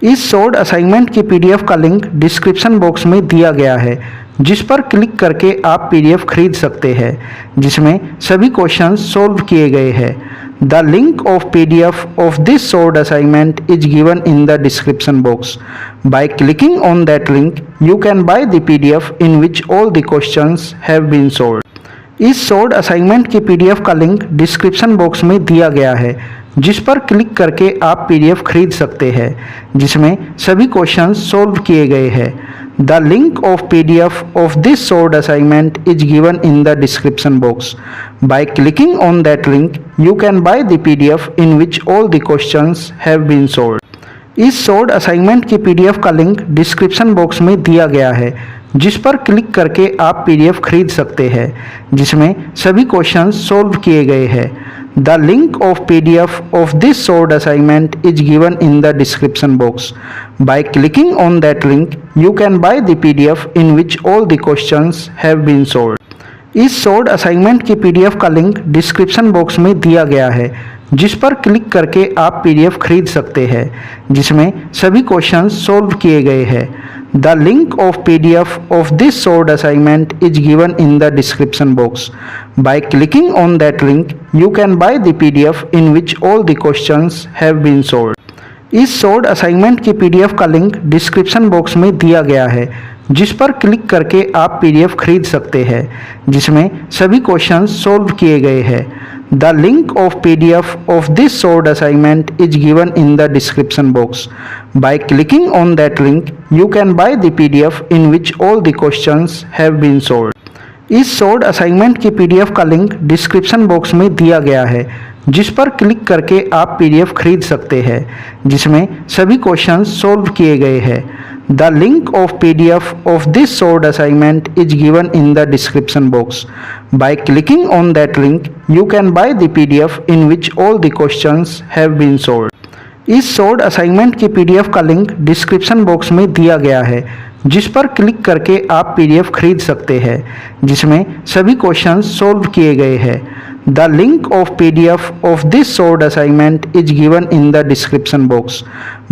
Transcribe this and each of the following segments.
इस short assignment की PDF का लिंक डिस्क्रिप्शन बॉक्स में दिया गया है, जिस पर क्लिक करके आप पीडीएफ खरीद सकते हैं, जिसमें सभी क्वेश्चंस सॉल्व किए गए हैं। The link of PDF of this short assignment is given in the description box. By clicking on that link you can buy the PDF in which all the questions have been solved. इस short assignment की PDF का link description box में दिया गया है, जिस पर click करके आप पीडीएफ खरीद सकते हैं, जिसमें सभी क्वेश्चंस सॉल्व किए गए हैं। The link of PDF of this short assignment is given in the description box. By clicking on that link you can buy the PDF in which all the questions have been solved. इस short assignment की PDF का link description box में दिया गया है, जिस पर click करके आप पीडीएफ खरीद सकते हैं, जिसमें सभी क्वेश्चंस सॉल्व किए गए हैं। The link of PDF of this short assignment is given in the description box. By clicking on that link you can buy the PDF in which all the questions have been solved. इस short assignment की PDF का link description box में दिया गया है, जिस पर click करके आप पीडीएफ खरीद सकते हैं, जिसमें सभी क्वेश्चंस सॉल्व किए गए हैं। The link of PDF of this short assignment is given in the description box. By clicking on that link you can buy the PDF in which all the questions have been solved. इस short assignment की PDF का link description box में दिया गया है, जिस पर click करके आप पीडीएफ खरीद सकते हैं, जिसमें सभी क्वेश्चंस सॉल्व किए गए हैं। The link of PDF of this short assignment is given in the description box. By clicking on that link you can buy the PDF in which all the questions have been solved. इस short assignment की PDF का link description box में दिया गया है, जिस पर click करके आप पीडीएफ खरीद सकते हैं, जिसमें सभी क्वेश्चंस सॉल्व किए गए हैं। The link of PDF of this short assignment is given in the description box. By clicking on that link you can buy the PDF in which all the questions have been solved. इस short assignment की PDF का link description box में दिया गया है, जिस पर click करके आप पीडीएफ खरीद सकते हैं, जिसमें सभी क्वेश्चंस सॉल्व किए गए हैं। The link of PDF of this short assignment is given in the description box.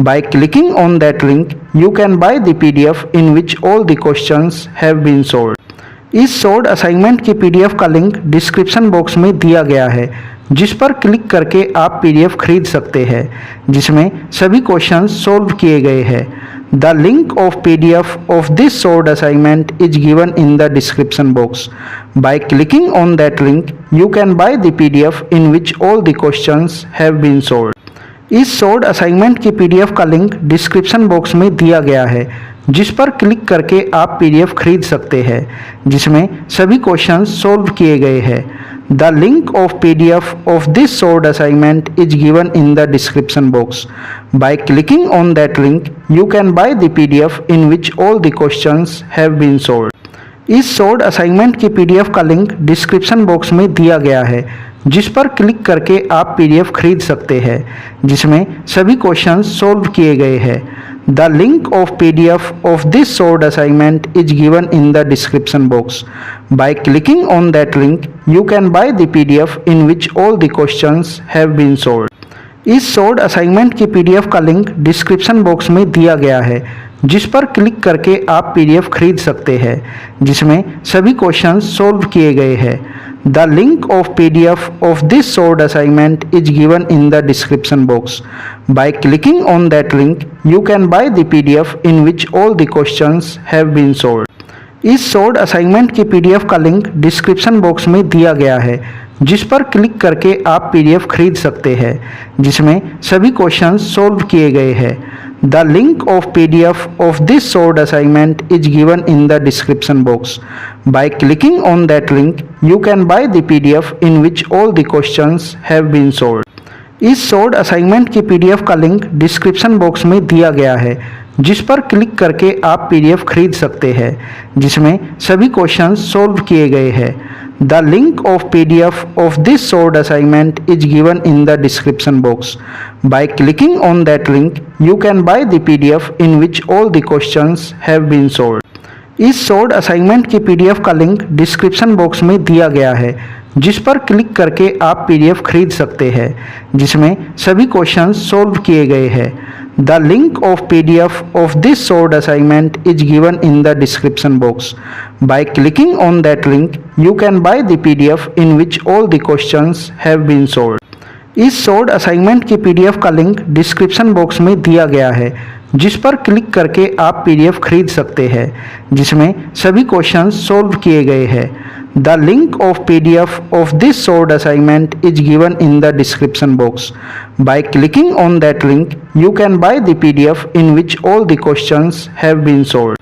By clicking on that link you can buy the PDF in which all the questions have been solved. इस short assignment की PDF का link description box में दिया गया है, जिस पर click करके आप पीडीएफ खरीद सकते हैं, जिसमें सभी क्वेश्चंस सॉल्व किए गए हैं। The link of PDF of this short assignment is given in the description box. By clicking on that link you can buy the PDF in which all the questions have been solved. इस short assignment की PDF का link description box में दिया गया है, जिस पर click करके आप पीडीएफ खरीद सकते हैं, जिसमें सभी क्वेश्चंस सॉल्व किए गए हैं। The link of PDF of this short assignment is given in the description box. By clicking on that link you can buy the PDF in which all the questions have been solved. इस short assignment की PDF का link description box में दिया गया है, जिस पर click करके आप पीडीएफ खरीद सकते हैं, जिसमें सभी क्वेश्चंस सॉल्व किए गए हैं। The link of PDF of this short assignment is given in the description box. By clicking on that link you can buy the PDF in which all the questions have been solved. इस short assignment की PDF का link description box में दिया गया है, जिस पर click करके आप पीडीएफ खरीद सकते हैं, जिसमें सभी क्वेश्चंस सॉल्व किए गए हैं। The link of PDF of this short assignment is given in the description box. By clicking on that link you can buy the PDF in which all the questions have been solved. इस short assignment की PDF का link description box में दिया गया है, जिस पर click करके आप पीडीएफ खरीद सकते हैं, जिसमें सभी क्वेश्चंस सॉल्व किए गए हैं। The link of PDF of this short assignment is given in the description box. By clicking on that link you can buy the PDF in which all the questions have been solved. इस short assignment की PDF का link description box में दिया गया है, जिस पर click करके आप पीडीएफ खरीद सकते हैं, जिसमें सभी क्वेश्चंस सॉल्व किए गए हैं। The link of PDF of this short assignment is given in the description box. By clicking on that link you can buy the PDF in which all the questions have been solved. इस short assignment की PDF का link description box में दिया गया है, जिस पर click करके आप पीडीएफ खरीद सकते हैं, जिसमें सभी क्वेश्चंस सॉल्व किए गए हैं। The link of PDF of this solved assignment is given in the description box. By clicking on that link, you can buy the PDF in which all the questions have been solved. इस solved assignment की PDF का link description box में दिया गया है, जिस पर click करके आप पीडीएफ खरीद सकते हैं, जिसमें सभी क्वेश्चंस सोल्व किए गए हैं। The link of PDF of this solved assignment is given in the description box. By clicking on that link, you can buy the PDF in which all the questions have been solved.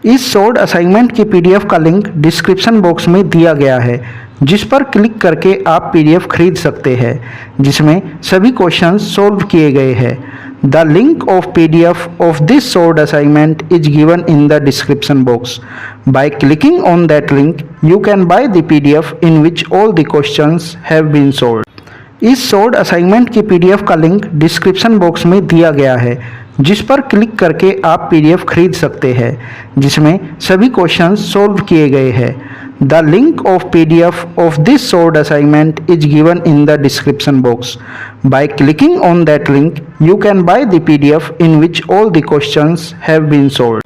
इस solved assignment की PDF का link description box में दिया गया है, जिस पर click करके आप पीडीएफ खरीद सकते हैं, जिसमें सभी क्वेश्चंस सोल्व किए गए हैं। The link of PDF of this solved assignment is given in the description box. By clicking on that link, you can buy the PDF in which all the questions have been solved. इस solved assignment की PDF का link description box में दिया गया है, जिस पर click करके आप पीडीएफ खरीद सकते हैं, जिसमें सभी क्वेश्चंस सोल्व किए गए हैं। The link of PDF of this solved assignment is given in the description box. By clicking on that link, you can buy the PDF in which all the questions have been solved.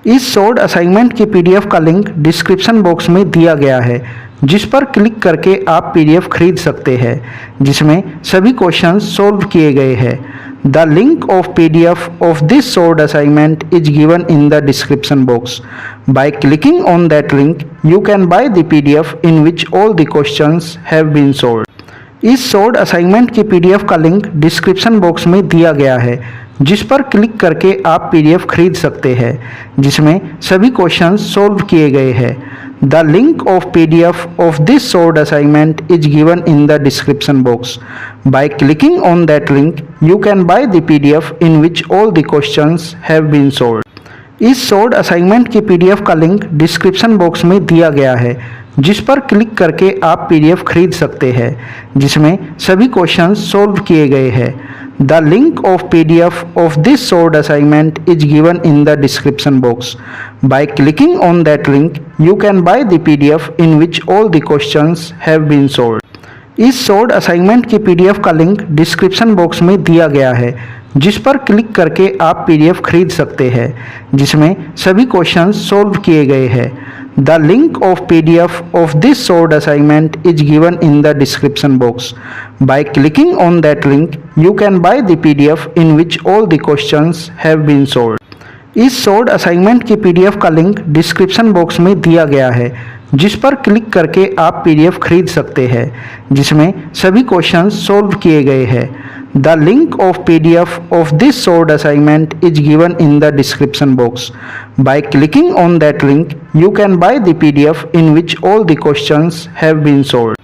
इस solved assignment की PDF का link description box में दिया गया है, जिस पर click करके आप पीडीएफ खरीद सकते हैं, जिसमें सभी क्वेश्चंस सोल्व किए गए हैं। The link of PDF of this solved assignment is given in the description box. By clicking on that link, you can buy the PDF in which all the questions have been solved. इस solved assignment की PDF का link description box में दिया गया है, जिस पर click करके आप पीडीएफ खरीद सकते हैं, जिसमें सभी क्वेश्चंस सोल्व किए गए हैं। The link of PDF of this solved assignment is given in the description box. By clicking on that link, you can buy the PDF in which all the questions have been solved. इस solved assignment की PDF का link description box में दिया गया है, जिस पर click करके आप पीडीएफ खरीद सकते हैं, जिसमें सभी क्वेश्चंस सोल्व किए गए हैं। The link of PDF of this solved assignment is given in the description box. By clicking on that link, you can buy the PDF in which all the questions have been solved. इस solved assignment की PDF का link description box में दिया गया है, जिस पर click करके आप पीडीएफ खरीद सकते हैं, जिसमें सभी क्वेश्चंस सोल्व किए गए हैं। The link of PDF of this solved assignment is given in the description box. By clicking on that link, you can buy the PDF in which all the questions have been solved. इस solved assignment की PDF का link description box में दिया गया है, जिस पर click करके आप पीडीएफ खरीद सकते हैं, जिसमें सभी क्वेश्चंस सोल्व किए गए हैं। The link of PDF of this solved assignment is given in the description box. By clicking on that link, you can buy the PDF in which all the questions have been solved.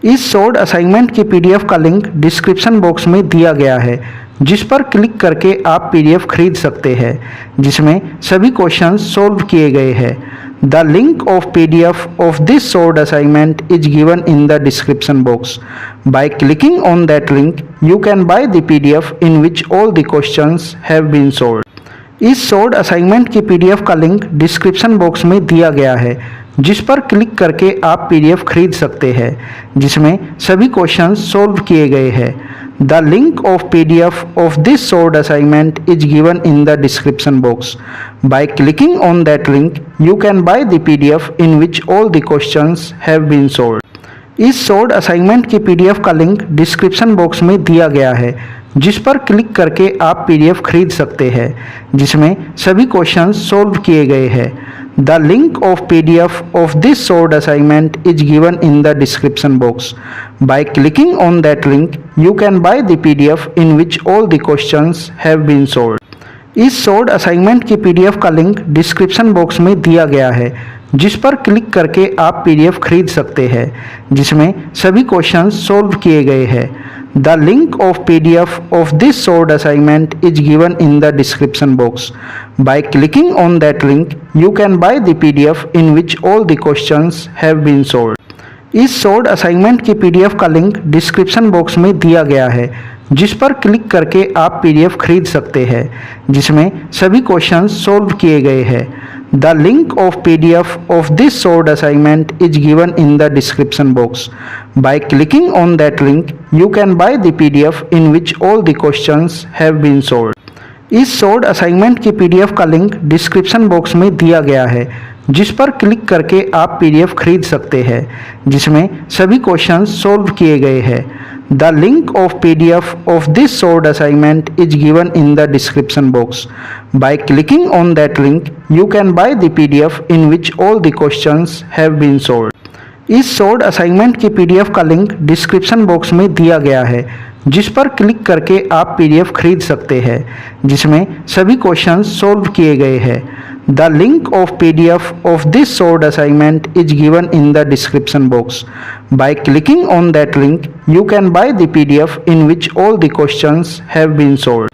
इस solved assignment की PDF का link description box में दिया गया है, जिस पर click करके आप पीडीएफ खरीद सकते हैं, जिसमें सभी क्वेश्चंस सोल्व किए गए हैं। The link of PDF of this solved assignment is given in the description box. By clicking on that link, you can buy the PDF in which all the questions have been solved. इस solved assignment की PDF का link description box में दिया गया है, जिस पर click करके आप पीडीएफ खरीद सकते हैं, जिसमें सभी क्वेश्चंस सोल्व किए गए हैं। The link of PDF of this solved assignment is given in the description box. By clicking on that link, you can buy the PDF in which all the questions have been solved. इस solved assignment की PDF का link description box में दिया गया है, जिस पर click करके आप पीडीएफ खरीद सकते हैं, जिसमें सभी क्वेश्चंस सोल्व किए गए हैं। The link of PDF of this solved assignment is given in the description box. By clicking on that link, you can buy the PDF in which all the questions have been solved. इस solved assignment की PDF का link description box में दिया गया है, जिस पर click करके आप पीडीएफ खरीद सकते हैं, जिसमें सभी क्वेश्चंस सोल्व किए गए हैं। The link of PDF of this solved assignment is given in the description box. By clicking on that link, you can buy the PDF in which all the questions have been solved. इस solved assignment की PDF का link description box में दिया गया है, जिस पर click करके आप पीडीएफ खरीद सकते हैं, जिसमें सभी क्वेश्चंस सोल्व किए गए हैं। The link of PDF of this solved assignment is given in the description box. By clicking on that link, you can buy the PDF in which all the questions have been solved. इस short assignment की PDF का link description box में दिया गया है, जिस पर click करके आप पीडीएफ खरीद सकते हैं, जिसमें सभी क्वेश्चंस सॉल्व किए गए हैं। The link of PDF of this short assignment is given in the description box. By clicking on that link you can buy the PDF in which all the questions have been solved. इस short assignment की PDF का link description box में दिया गया है, जिस पर click करके आप पीडीएफ खरीद सकते हैं, जिसमें सभी क्वेश्चंस सॉल्व किए गए हैं। The link of PDF of this short assignment is given in the description box. By clicking on that link you can buy the PDF in which all the questions have been solved.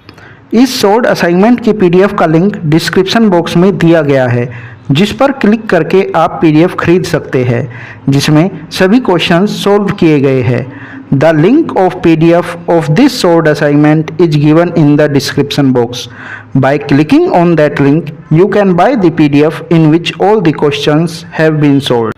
इस short assignment की PDF का link description box में दिया गया है, जिस पर click करके आप पीडीएफ खरीद सकते हैं, जिसमें सभी क्वेश्चंस सॉल्व किए गए हैं। The link of PDF of this short assignment is given in the description box. By clicking on that link you can buy the PDF in which all the questions have been solved.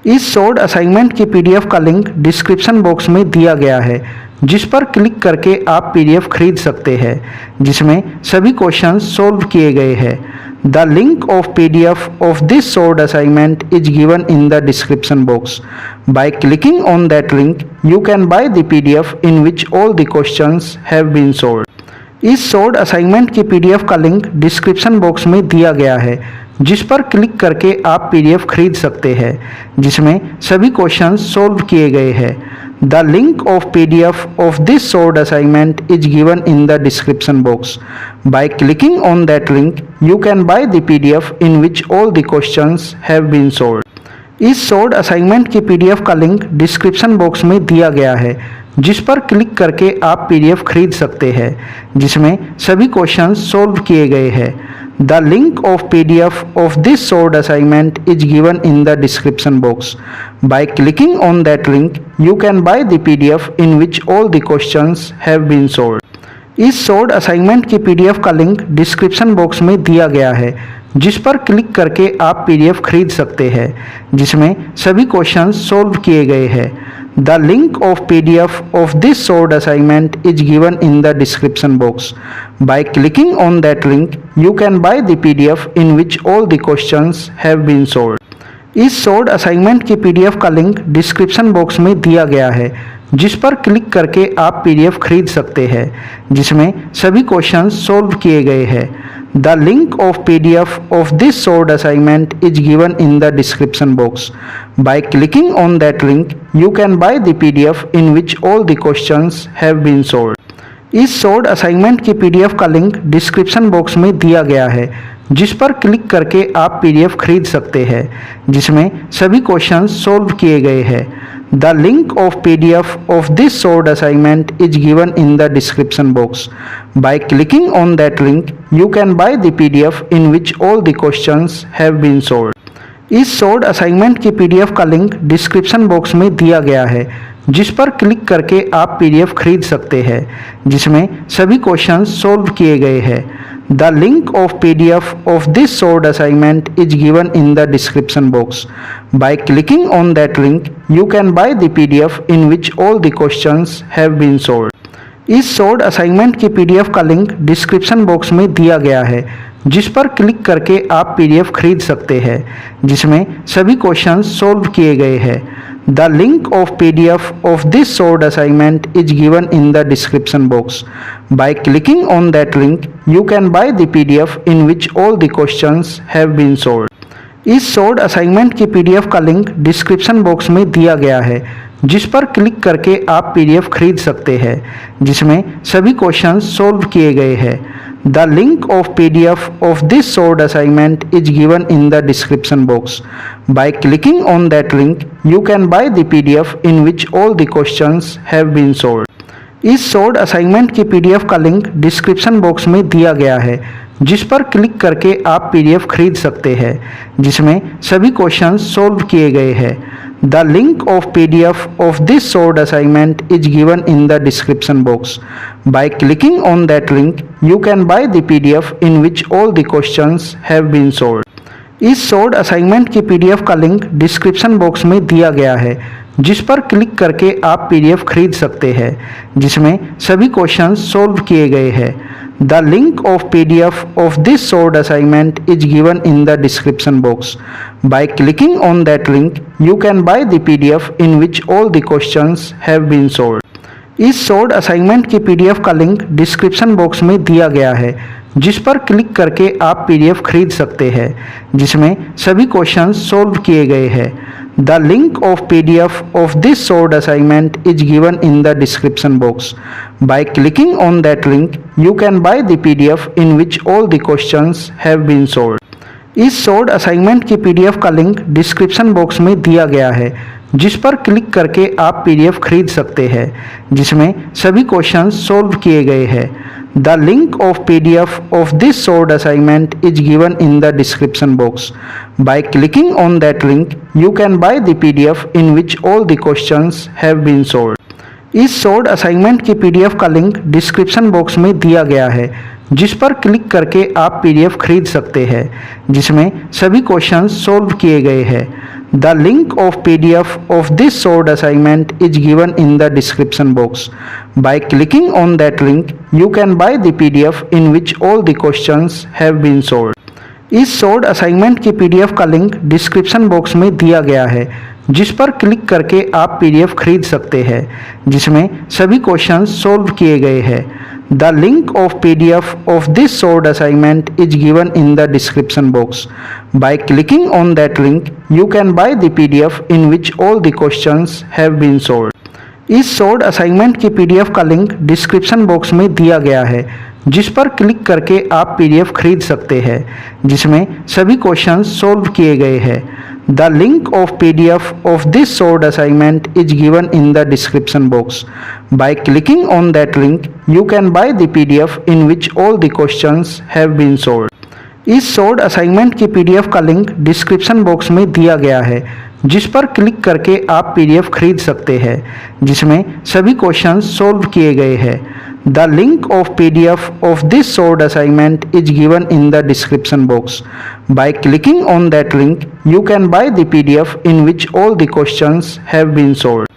इस short assignment की PDF का link description box में दिया गया है, जिस पर click करके आप पीडीएफ खरीद सकते हैं, जिसमें सभी क्वेश्चंस सॉल्व किए गए हैं। The link of PDF of this short assignment is given in the description box. By clicking on that link, you can buy the PDF in which all the questions have been solved. इस short assignment की PDF का link description box में दिया गया है, जिस पर click करके आप पीडीएफ खरीद सकते हैं, जिसमें सभी क्वेश्चंस सॉल्व किए गए हैं। The link of PDF of this short assignment is given in the description box. By clicking on that link, you can buy the PDF in which all the questions have been solved. इस short assignment की PDF का link description box में दिया गया है, जिस पर click करके आप पीडीएफ खरीद सकते हैं, जिसमें सभी क्वेश्चंस सॉल्व किए गए हैं। The link of PDF of this short assignment is given in the description box. By clicking on that link, you can buy the PDF in which all the questions have been solved. इस short assignment की PDF का link description box में दिया गया है, जिस पर click करके आप पीडीएफ खरीद सकते हैं, जिसमें सभी क्वेश्चंस सॉल्व किए गए हैं। The link of PDF of this short assignment is given in the description box. By clicking on that link, you can buy the PDF in which all the questions have been solved. इस short assignment की PDF का link description box में दिया गया है, जिस पर click करके आप पीडीएफ खरीद सकते हैं, जिसमें सभी क्वेश्चंस सॉल्व किए गए हैं। The link of PDF of this short assignment is given in the description box. By clicking on that link, you can buy the PDF in which all the questions have been solved. इस short assignment की PDF का link description box में दिया गया है, जिस पर click करके आप पीडीएफ खरीद सकते हैं, जिसमें सभी क्वेश्चंस सॉल्व किए गए हैं। The link of PDF of this short assignment is given in the description box. By clicking on that link, you can buy the PDF in which all the questions have been solved. इस short assignment की PDF का link description box में दिया गया है, जिस पर click करके आप पीडीएफ खरीद सकते हैं, जिसमें सभी क्वेश्चंस सॉल्व किए गए हैं। The link of PDF of this short assignment is given in the description box. By clicking on that link, you can buy the PDF in which all the questions have been solved. इस short assignment की PDF का link description box में दिया गया है, जिस पर click करके आप पीडीएफ खरीद सकते हैं, जिसमें सभी क्वेश्चंस सॉल्व किए गए हैं। The link of PDF of this short assignment is given in the description box. By clicking on that link, you can buy the PDF in which all the questions have been solved. इस short assignment की PDF का link description box में दिया गया है, जिस पर click करके आप पीडीएफ खरीद सकते हैं, जिसमें सभी क्वेश्चंस सॉल्व किए गए हैं। The link of PDF of this short assignment is given in the description box. By clicking on that link, you can buy the PDF in which all the questions have been solved. इस short assignment की PDF का link description box में दिया गया है, जिस पर click करके आप पीडीएफ खरीद सकते हैं, जिसमें सभी क्वेश्चंस सॉल्व किए गए हैं। The link of PDF of this short assignment is given in the description box. By clicking on that link, you can buy the PDF in which all the questions have been solved. इस short assignment की PDF का link description box में दिया गया है, जिस पर click करके आप पीडीएफ खरीद सकते हैं, जिसमें सभी क्वेश्चंस सॉल्व किए गए हैं। The link of PDF of this solved assignment is given in the description box. By clicking on that link, you can buy the PDF in which all the questions have been solved. इस solved assignment की PDF का link description box में दिया गया है, जिस पर click करके आप PDF खरीद सकते हैं, जिसमें सभी क्वेश्चंस सॉल्व किए गए हैं. The link of PDF of this solved assignment is given in the description box. By clicking on that link, you can buy the PDF in which all the questions have been solved. इस solved assignment की PDF का link description box में दिया गया है, जिस पर click करके आप PDF खरीद सकते हैं, जिसमें सभी क्वेश्चंस सॉल्व किए गए हैं. The link of PDF of this solved assignment is given in the description box. By clicking on that link, you can buy the PDF in which all the questions have been solved. इस solved assignment की PDF का link description box में दिया गया है, जिस पर click करके आप PDF खरीद सकते हैं, जिसमें सभी क्वेश्चंस सॉल्व किए गए हैं. The link of PDF of this solved assignment is given in the description box. By clicking on that link, you can buy the PDF in which all the questions have been solved. इस solved assignment की PDF का link description box में दिया गया है, जिस पर click करके आप PDF खरीद सकते हैं, जिसमें सभी क्वेश्चंस सॉल्व किए गए हैं. The link of PDF of this solved assignment is given in the description box. By clicking on that link, you can buy the PDF in which all the questions have been solved. इस solved assignment की PDF का link description box में दिया गया है, जिस पर click करके आप PDF खरीद सकते हैं, जिसमें सभी क्वेश्चंस सॉल्व किए गए हैं. The link of PDF of this solved assignment is given in the description box. By clicking on that link, you can buy the PDF in which all the questions have been solved. इस solved assignment की PDF का link description box में दिया गया है, जिस पर click करके आप PDF खरीद सकते हैं, जिसमें सभी क्वेश्चंस सॉल्व किए गए हैं. The link of PDF of this solved assignment is given in the description box. By clicking on that link, you can buy the PDF in which all the questions have been solved.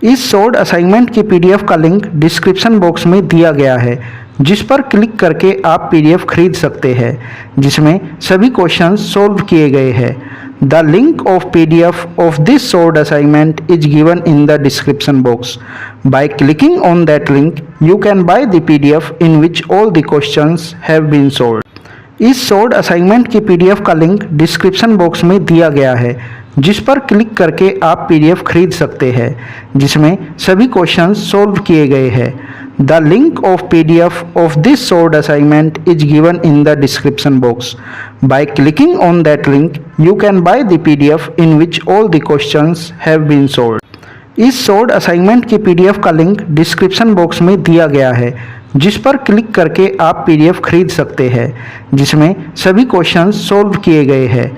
इस solved assignment की PDF का link description box में दिया गया है, जिस पर click करके आप PDF खरीद सकते हैं, जिसमें सभी क्वेश्चंस सॉल्व किए गए हैं. The link of PDF of this solved assignment is given in the description box. By clicking on that link, you can buy the PDF in which all the questions have been solved. इस solved assignment की PDF का link description box में दिया गया है, जिस पर click करके आप PDF खरीद सकते हैं, जिसमें सभी क्वेश्चंस सॉल्व किए गए हैं. The link of PDF of this solved assignment is given in the description box. By clicking on that link, you can buy the PDF in which all the questions have been solved. इस solved assignment की PDF का link description box में दिया गया है, जिस पर click करके आप PDF खरीद सकते हैं, जिसमें सभी क्वेश्चंस सॉल्व किए गए हैं.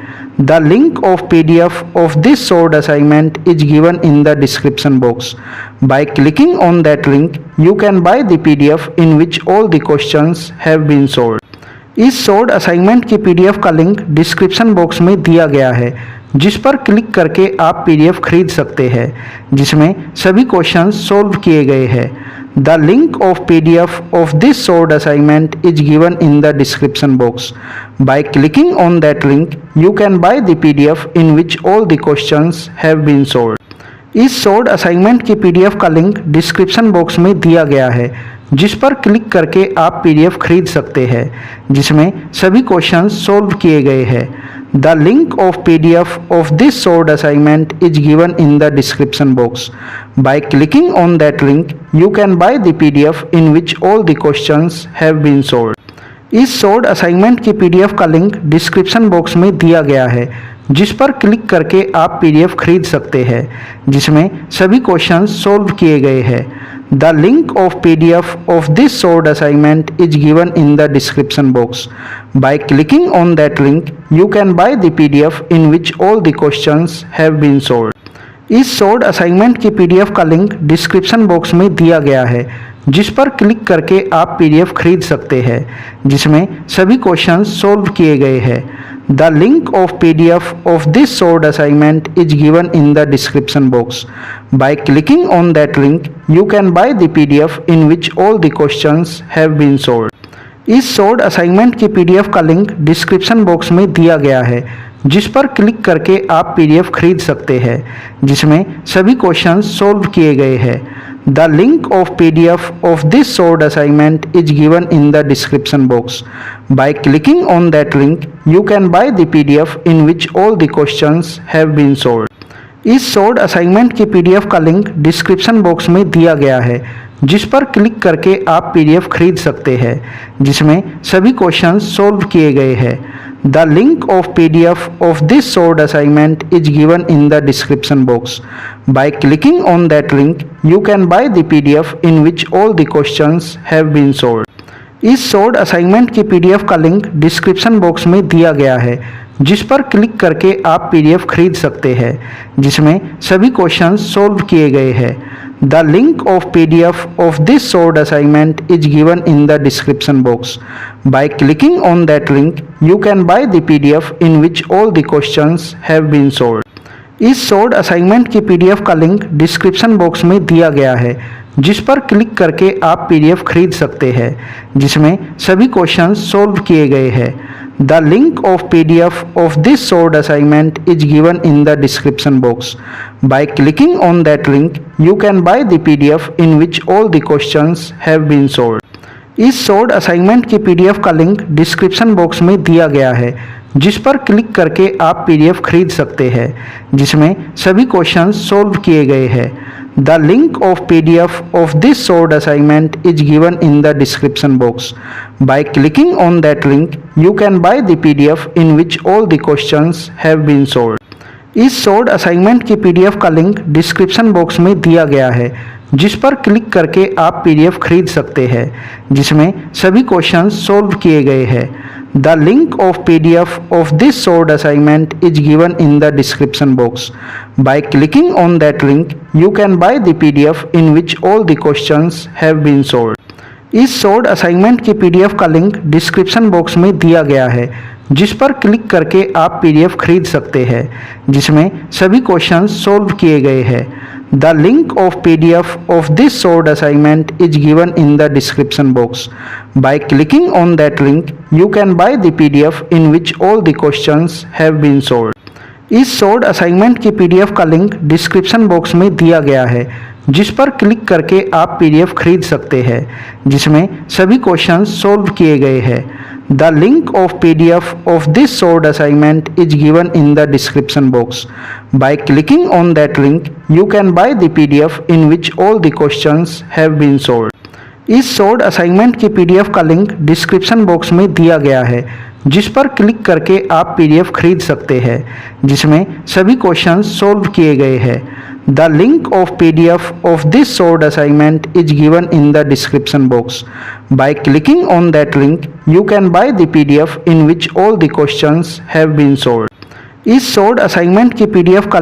The link of PDF of this solved assignment is given in the description box. By clicking on that link, you can buy the PDF in which all the questions have been solved. इस solved assignment की PDF का link description box में दिया गया है, जिस पर click करके आप PDF खरीद सकते हैं, जिसमें सभी क्वेश्चंस सॉल्व किए गए हैं. The link of PDF of this solved assignment is given in the description box. By clicking on that link, you can buy the PDF in which all the questions have been solved. इस solved assignment की PDF का link description box में दिया गया है, जिस पर click करके आप PDF खरीद सकते हैं, जिसमें सभी क्वेश्चंस सॉल्व किए गए हैं. The link of PDF of this solved assignment is given in the description box. By clicking on that link, you can buy the PDF in which all the questions have been solved. इस solved assignment की PDF का link description box में दिया गया है, जिस पर click करके आप PDF खरीद सकते हैं, जिसमें सभी क्वेश्चंस सॉल्व किए गए हैं. The link of PDF of this solved assignment is given in the description box. By clicking on that link, you can buy the PDF in which all the questions have been solved. इस solved assignment की PDF का link description box में दिया गया है, जिस पर click करके आप PDF खरीद सकते हैं, जिसमें सभी क्वेश्चंस सॉल्व किए गए हैं. The link of PDF of this solved assignment is given in the description box. By clicking on that link, you can buy the PDF in which all the questions have been solved. इस short assignment की PDF का link description box में दिया गया है, जिस पर click करके आप पीडीएफ खरीद सकते हैं, जिसमें सभी क्वेश्चंस सॉल्व किए गए हैं। The link of PDF of this short assignment is given in the description box. By clicking on that link you can buy the PDF in which all the questions have been solved. इस short assignment की PDF का link description box में दिया गया है, जिस पर click करके आप पीडीएफ खरीद सकते हैं, जिसमें सभी क्वेश्चंस सॉल्व किए गए हैं। The link of PDF of this short assignment is given in the description box. By clicking on that link you can buy the PDF in which all the questions have been solved. इस short assignment की PDF का link description box में दिया गया है, जिस पर click करके आप पीडीएफ खरीद सकते हैं, जिसमें सभी क्वेश्चंस सॉल्व किए गए हैं। The link of PDF of this short assignment is given in the description box. By clicking on that link you can buy the PDF in which all the questions have been solved. इस short assignment की PDF का link description box में दिया गया है, जिस पर click करके आप पीडीएफ खरीद सकते हैं, जिसमें सभी क्वेश्चंस सॉल्व किए गए हैं। The link of PDF of this short assignment is given in the description box. By clicking on that link you can buy the PDF in which all the questions have been solved. इस short assignment की PDF का link description box में दिया गया है, जिस पर click करके आप पीडीएफ खरीद सकते हैं, जिसमें सभी क्वेश्चंस सॉल्व किए गए हैं। The link of PDF of this short assignment is given in the description box. By clicking on that link you can buy the PDF in which all the questions have been solved. इस short assignment की PDF का link description box में दिया गया है, जिस पर click करके आप पीडीएफ खरीद सकते हैं, जिसमें सभी क्वेश्चंस सॉल्व किए गए हैं। The link of PDF of this short assignment is given in the description box. By clicking on that link you can buy the PDF in which all the questions have been solved. इस short assignment की PDF का link description box में दिया गया है, जिस पर click करके आप पीडीएफ खरीद सकते हैं, जिसमें सभी क्वेश्चंस सॉल्व किए गए हैं। The link of PDF of this short assignment is given in the description box. By clicking on that link you can buy the PDF in which all the questions have been solved. इस short assignment की PDF का link description box में दिया गया है, जिस पर click करके आप पीडीएफ खरीद सकते हैं, जिसमें सभी क्वेश्चंस सॉल्व किए गए हैं। The link of PDF of this short assignment is given in the description box. By clicking on that link you can buy the PDF in which all the questions have been solved. इस short assignment की PDF का link description box में दिया गया है, जिस पर click करके आप पीडीएफ खरीद सकते हैं, जिसमें सभी क्वेश्चंस सॉल्व किए गए हैं। The link of PDF of this short assignment is given in the description box. By clicking on that link you can buy the PDF in which all the questions have been solved. इस short assignment की PDF का